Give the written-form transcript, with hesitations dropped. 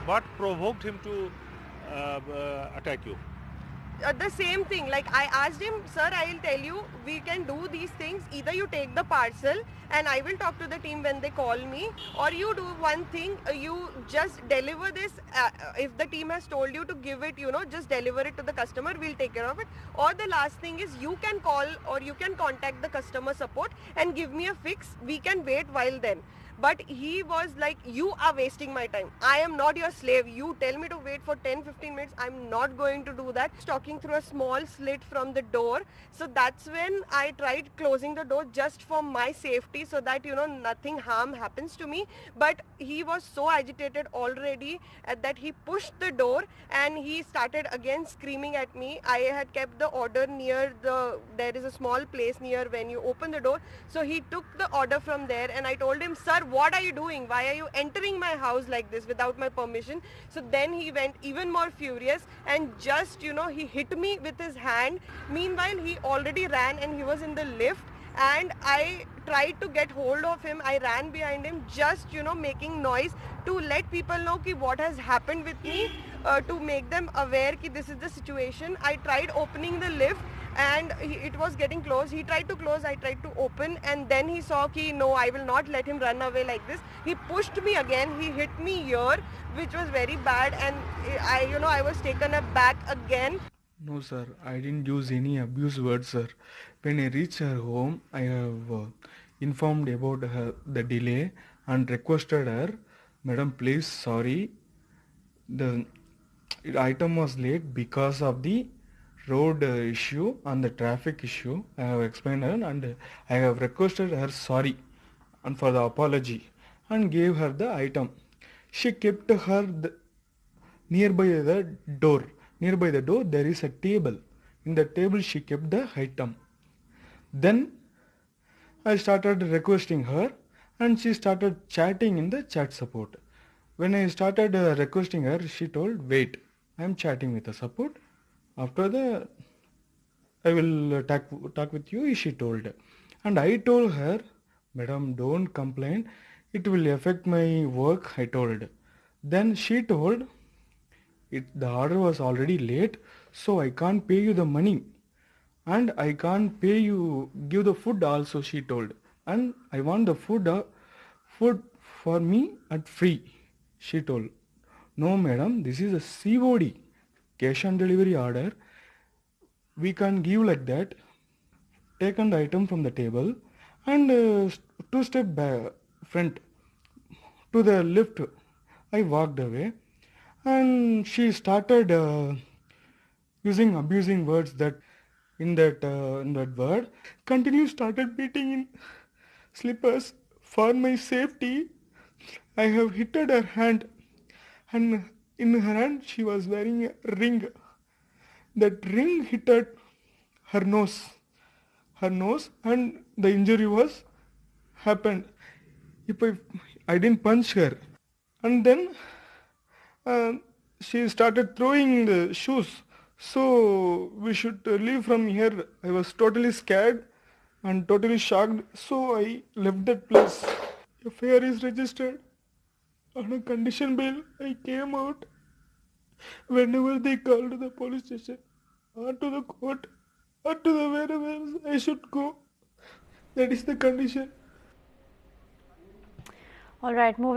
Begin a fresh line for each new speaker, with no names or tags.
What provoked him to attack you?
The same thing, like I asked him, sir, I'll tell you, we can do these things, either you take the parcel and I will talk to the team when they call me, or you do one thing, you just deliver this, if the team has told you to give it, just deliver it to the customer, we'll take care of it. Or the last thing is, you can call or you can contact the customer support and give me a fix, we can wait while then. But he was like, you are wasting my time, I am not your slave, you tell me to wait for 10-15 minutes, I'm not going to do that. Talking through a small slit from the door, so that's when I tried closing the door just for my safety, so that nothing harm happens to me. But he was so agitated already that he pushed the door and he started again screaming at me. I had kept the order near there is a small place near when you open the door, so he took the order from there and I told him, sir, what are you doing, why are you entering my house like this without my permission? So then he went even more furious and just he hit me with his hand. Meanwhile, he already ran and he was in the lift, and I tried to get hold of him. I ran behind him, just making noise to let people know ki what has happened with me, to make them aware ki this is the situation. I tried opening the lift and it was getting closed. He tried to close, I tried to open, and then he saw ki no, I will not let him run away like this. He pushed me again, he hit me here, which was very bad, and I was taken aback again.
No, sir, I didn't use any abuse words, sir. When I reached her home, I have informed about the delay and requested her, Madam, please, sorry, the item was late because of the road issue and the traffic issue. I have explained her and I have requested her sorry and for the apology and gave her the item. She kept her nearby the door. Nearby the door there is a table. In the table she kept the item. Then I started requesting her and she started chatting in the chat support. When I started requesting her, she told, wait, I am chatting with the support. After the, I will talk with you, she told. And I told her, Madam, don't complain. It will affect my work, I told. Then she told, the order was already late, so I can't pay you the money. And I can't pay you, give the food also, she told. And I want the food for me at free, she told. No, madam, this is a COD, cash on delivery order. We can't give like that. Taken the item from the table and two step back, front to the left. I walked away and she started using abusing words that in that word. Continue started beating in slippers for my safety. I have hit her hand and in her hand she was wearing a ring. That ring hit her nose, and the injury was happened. If I didn't punch her, and then uh, she started throwing the shoes. So we should leave from here. I was totally scared and totally shocked. So I left that place. FIR is registered on a condition bail. I came out whenever they called to the police station or to the court or to the wherever I should go. That is the condition.
All right, moving